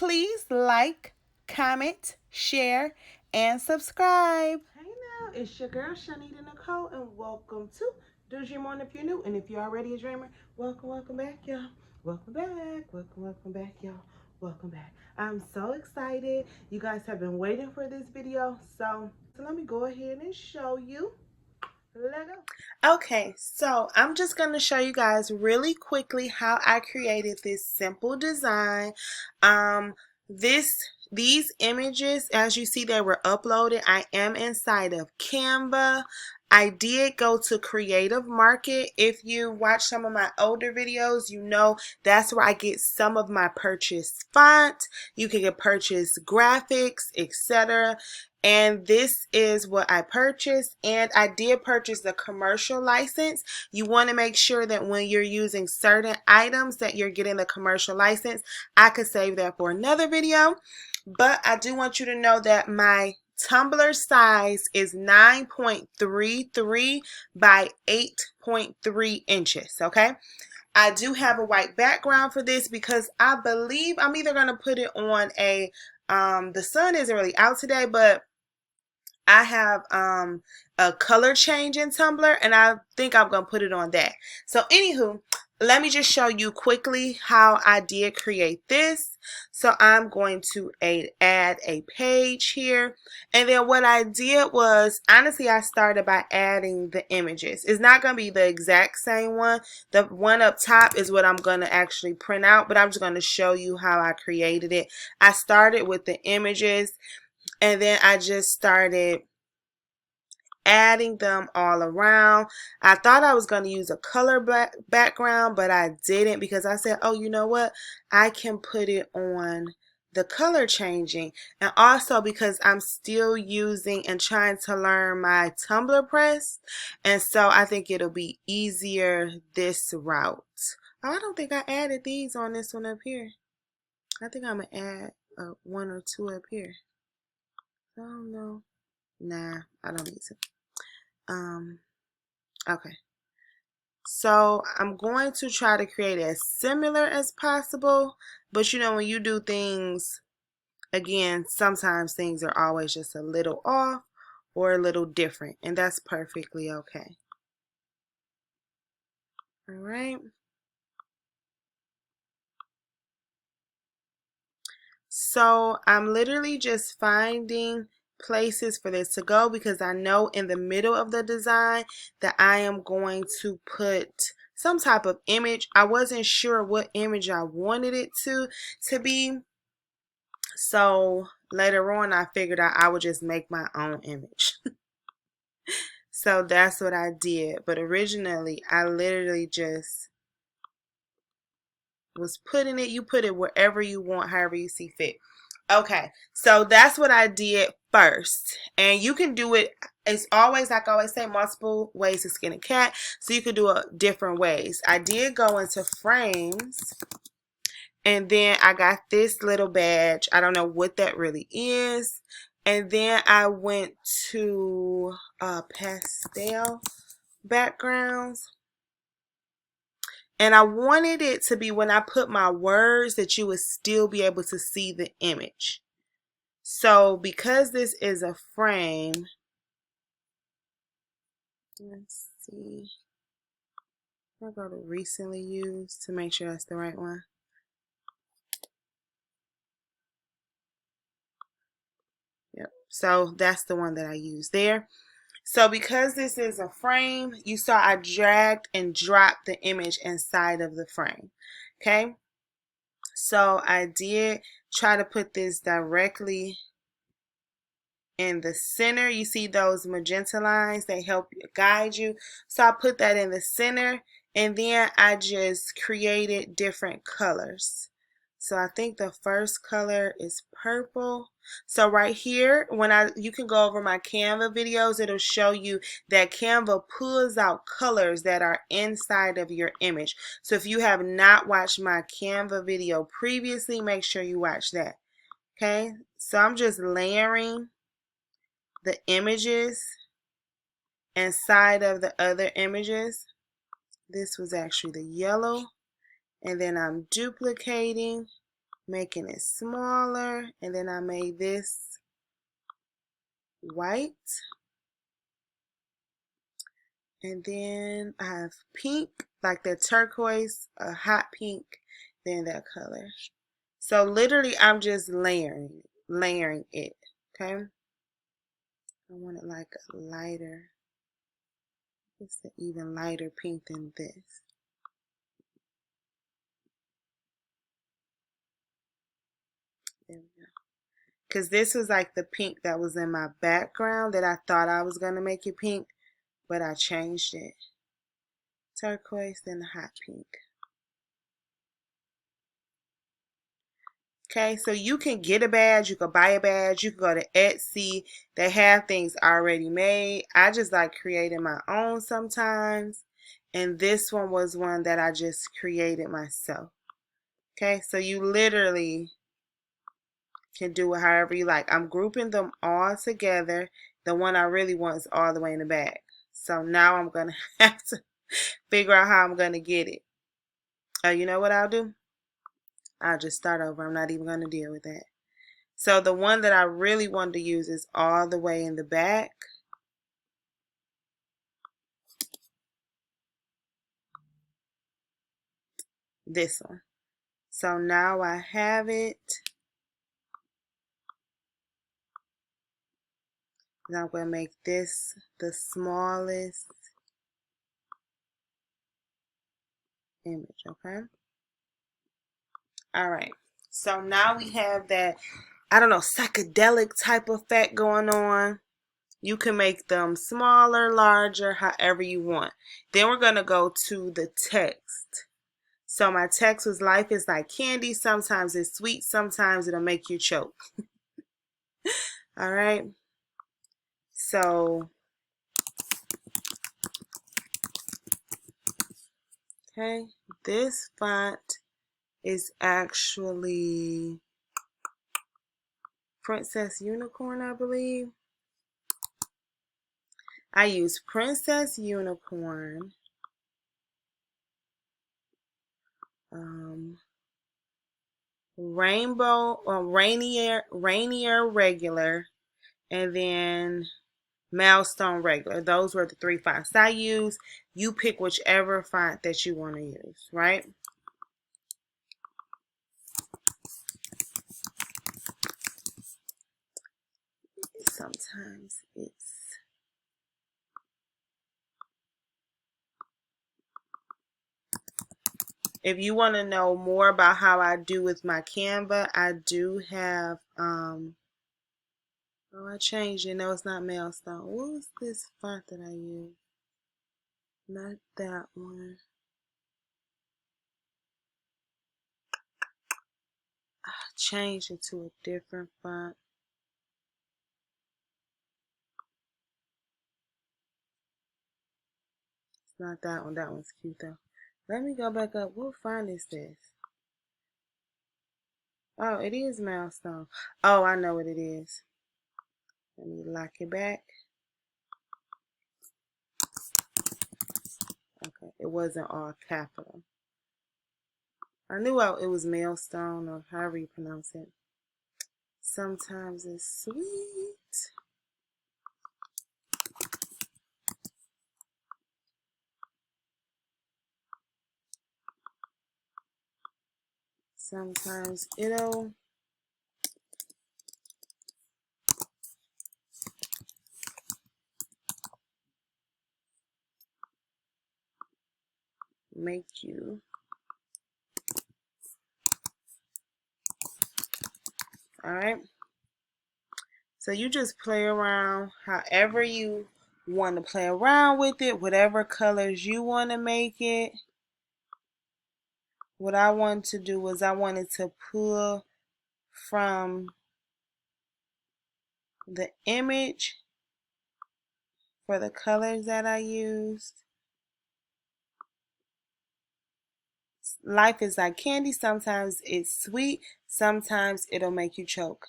please like, comment, share, and subscribe. Hey now, it's your girl ChonitaNicole, and welcome to Do Dream On if you're new. And if you're already a dreamer, welcome back, y'all. Welcome back, welcome back, y'all. Welcome back. I'm so excited. You guys have been waiting for this video, so let me go ahead and show you. Let go. Okay, so I'm just going to show you guys really quickly how I created this simple design. These images, as you see, they were uploaded. I am inside of Canva. I did go to Creative Market. If you watch some of my older videos, you know that's where I get some of my purchased font. You can get purchased graphics, etc. And this is what I purchased, and I did purchase the commercial license. You want to make sure that when you're using certain items that you're getting the commercial license. I could save that for another video, but I do want you to know that my tumbler size is 9.33 by 8.3 inches, okay? I do have a white background for this because I believe I'm either going to put it on a, the sun isn't really out today, but I have a color change in Tumblr, and I think I'm going to put it on that. So anywho, let me just show you quickly how I did create this. So I'm going to add a page here. And then what I did was, honestly, I started by adding the images. It's not going to be the exact same one. The one up top is what I'm going to actually print out, but I'm just going to show you how I created it. I started with the images, and then I just started adding them all around. I thought I was going to use a color background, but I didn't, because I said, oh, you know what? I can put it on the color changing. And also because I'm still using and trying to learn my Tumblr press. And so I think it'll be easier this route. I don't think I added these on this one up here. I think I'm going to add one or two up here. I don't know. Nah, I don't need to. Okay. So I'm going to try to create as similar as possible, but you know, when you do things, again, sometimes things are always just a little off or a little different, and that's perfectly okay. All right. So I'm literally just finding places for this to go, because I know in the middle of the design that I am going to put some type of image. I wasn't sure what image I wanted it to be. So later on I figured out I would just make my own image. So that's what I did. But originally I literally just was putting it, you put it wherever you want, however you see fit. Okay, so that's what I did first, and you can do it. It's always, like I always say, multiple ways to skin a cat, so you can do it different ways. I did go into frames, and then I got this little badge. I don't know what that really is. And then I went to pastel backgrounds. And I wanted it to be, when I put my words, that you would still be able to see the image. So because this is a frame, let's see. I'll go to recently used to make sure that's the right one. Yep. So that's the one that I used there. So because this is a frame, you saw I dragged and dropped the image inside of the frame. Okay. So I did try to put this directly in the center. You see those magenta lines, they help guide you. So I put that in the center, and then I just created different colors. So I think the first color is purple. So right here, when you can go over my Canva videos, it'll show you that Canva pulls out colors that are inside of your image. So if you have not watched my Canva video previously, make sure you watch that. Okay, so I'm just layering the images inside of the other images. This was actually the yellow, and then I'm duplicating making it smaller, and then I made this white, and then I have pink, like the turquoise, a hot pink, then that color. So literally I'm just layering it, okay? I want it like a lighter, it's an even lighter pink than this. There we go. Because this was like the pink that was in my background that I thought I was going to make it pink, but I changed it. Turquoise, then the hot pink. Okay, so you can get a badge, you can buy a badge, you can go to Etsy. They have things already made. I just like creating my own sometimes. And this one was one that I just created myself. Okay, so you literally can do it however you like. I'm grouping them all together. The one I really want is all the way in the back. So now I'm going to have to figure out how I'm going to get it. You know what I'll do? I'll just start over. I'm not even going to deal with that. So the one that I really wanted to use is all the way in the back. This one. So now I have it. Now I'm going to make this the smallest image, okay? All right. So now we have that, I don't know, psychedelic type effect going on. You can make them smaller, larger, however you want. Then we're going to go to the text. So my text was, life is like candy. Sometimes it's sweet. Sometimes it'll make you choke. All right. So, okay. This font is actually Princess Unicorn, I believe. I use Princess Unicorn. Rainbow or Rainier regular, and then Milestone regular. Those were the three fonts I use. You pick whichever font that you want to use, right? Sometimes it's, if you want to know more about how I do with my Canva, I do have oh, I changed it. No, it's not Milestone. What was this font that I use? Not that one. I changed it to a different font. It's not that one. That one's cute though. Let me go back up. What font is this? Oh, it is Milestone. Oh, I know what it is. Let me lock it back. Okay, it wasn't all capital. I knew it was Milestone or however you pronounce it. Sometimes it's sweet. Sometimes it'll make you. Alright. So you just play around however you want to play around with it, whatever colors you want to make it. What I wanted to do was I wanted to pull from the image for the colors that I used. Life is like candy. Sometimes it's sweet. Sometimes it'll make you choke.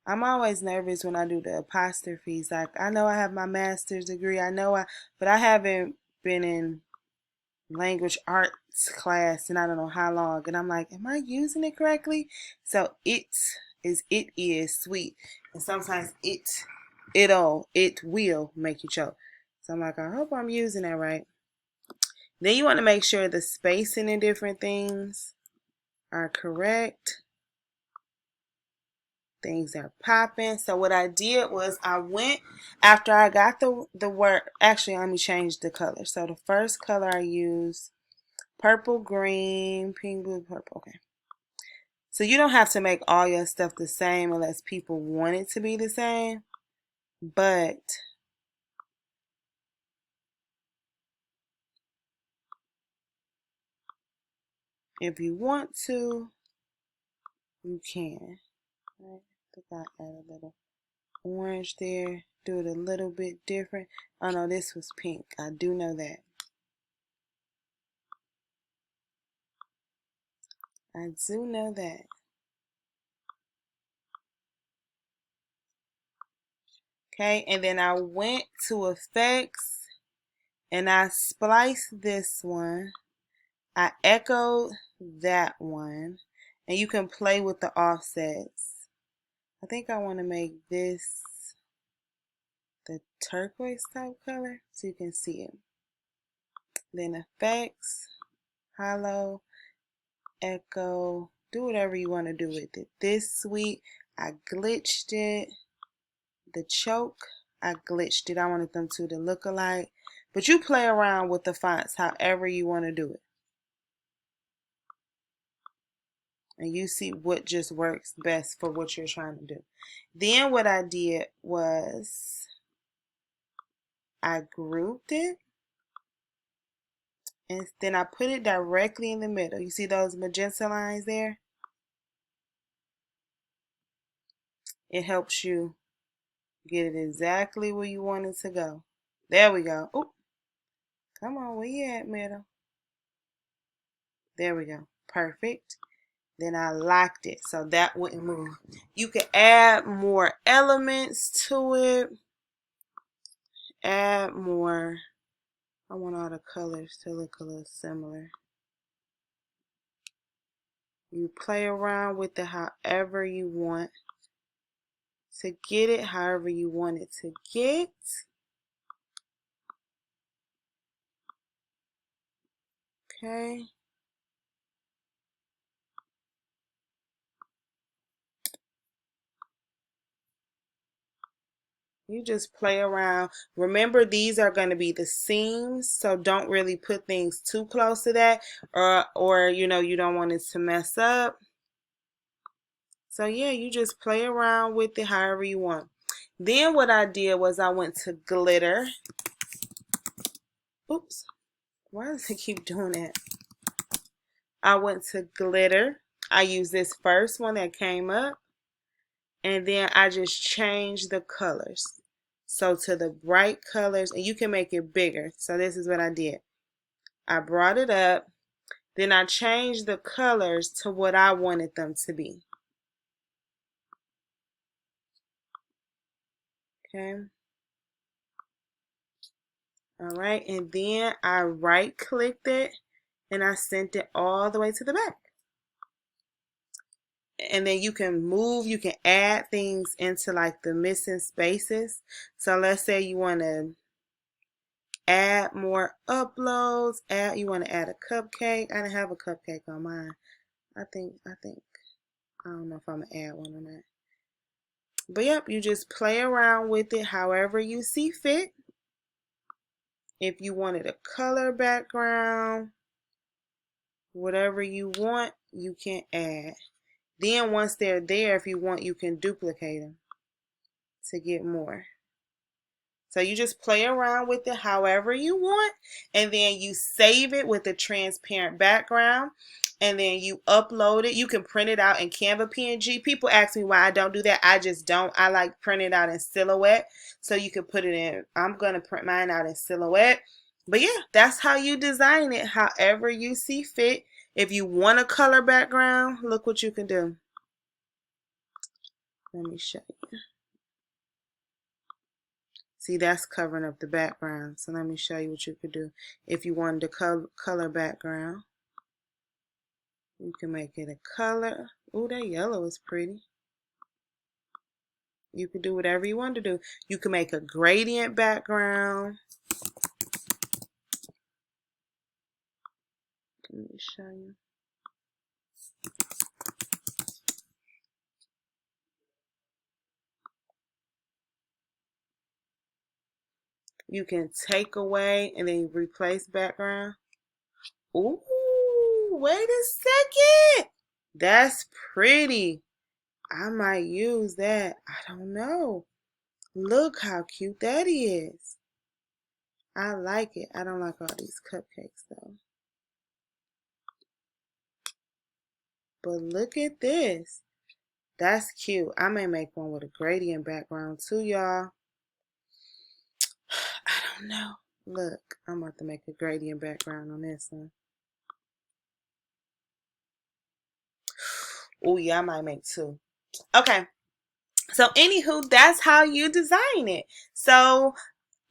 I'm always nervous when I do the apostrophes. Like, I know I have my master's degree. But I haven't been in language arts class and I don't know how long, and I'm like, am I using it correctly? So it is sweet, and sometimes it will make you choke. So I'm like, I hope I'm using that right. Then you want to make sure the spacing and different things are correct. Things are popping. So what I did was I went after I got the word. Actually, let me change the color. So the first color I used, purple, green, pink, blue, purple. Okay. So you don't have to make all your stuff the same unless people want it to be the same. But if you want to, you can. Right? I think I'll add a little orange there. Do it a little bit different. Oh no, this was pink. I do know that. I do know that. Okay, and then I went to effects and I spliced this one. I echoed that one. And you can play with the offsets. I think I want to make this the turquoise type color so you can see it. Then effects, hollow, echo, do whatever you want to do with it. This sweet, I glitched it. The choke, I glitched it. I wanted them two to look alike. But you play around with the fonts however you want to do it. And you see what just works best for what you're trying to do. Then what I did was I grouped it. And then I put it directly in the middle. You see those magenta lines there? It helps you get it exactly where you want it to go. There we go. Oop. Come on, where you at, middle? There we go. Perfect. Then I locked it so that wouldn't move. You can add more elements to it. Add more. I want all the colors to look a little similar. You play around with it however you want to get it, however you want it to get. Okay. You just play around. Remember, these are going to be the seams, so don't really put things too close to that, or you know, you don't want it to mess up. So yeah, you just play around with it however you want. Then what I did was I went to glitter. Oops, why does it keep doing that? I went to glitter. I used this first one that came up, and then I just changed the colors. So to the bright colors, and you can make it bigger. So this is what I did. I brought it up, then I changed the colors to what I wanted them to be. Okay. All right, and then I right clicked it and I sent it all the way to the back. And then you can move, you can add things into like the missing spaces. So let's say you want to add more uploads, you want to add a cupcake. I didn't have a cupcake on mine. I think, I don't know if I'm gonna add one or not. But yep, you just play around with it however you see fit. If you wanted a color background, whatever you want, you can add. Then once they're there, if you want, you can duplicate them to get more. So you just play around with it however you want, and then you save it with a transparent background, and then you upload it. You can print it out in Canva PNG. People ask me why I don't do that. I just don't. I like print it out in Silhouette, so you can put it in. I'm going to print mine out in Silhouette. But yeah, that's how you design it, however you see fit. If you want a color background, look what you can do. Let me show you. See, that's covering up the background. So let me show you what you could do. If you wanted to color background, you can make it a color. Ooh, that yellow is pretty. You can do whatever you want to do. You can make a gradient background. Let me show you. You can take away and then replace background. Ooh, wait a second. That's pretty. I might use that. I don't know. Look how cute that is. I like it. I don't like all these cupcakes though. But look at this. That's cute. I may make one with a gradient background too, y'all. I don't know. Look, I'm about to make a gradient background on this one. Oh yeah, I might make two. Okay. So anywho, that's how you design it. So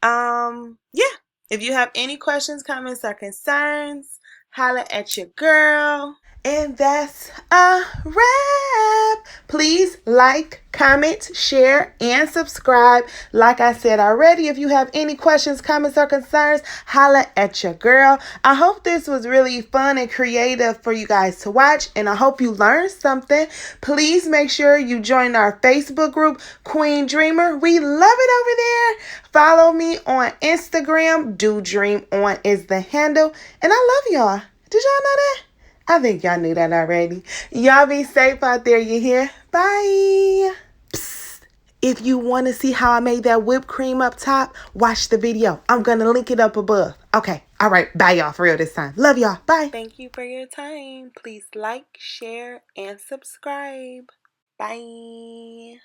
yeah. If you have any questions, comments, or concerns, holla at your girl. And that's a wrap. Please like, comment, share, and subscribe. Like I said already, if you have any questions, comments, or concerns, holla at your girl. I hope this was really fun and creative for you guys to watch, and I hope you learned something. Please make sure you join our Facebook group, Queen Dreamer. We love it over there. Follow me on Instagram. Do Dream On is the handle. And I love y'all. Did y'all know that? I think y'all knew that already. Y'all be safe out there, you hear? Bye. Psst. If you want to see how I made that whipped cream up top, watch the video. I'm going to link it up above. Okay. All right. Bye, y'all. For real this time. Love y'all. Bye. Thank you for your time. Please like, share, and subscribe. Bye.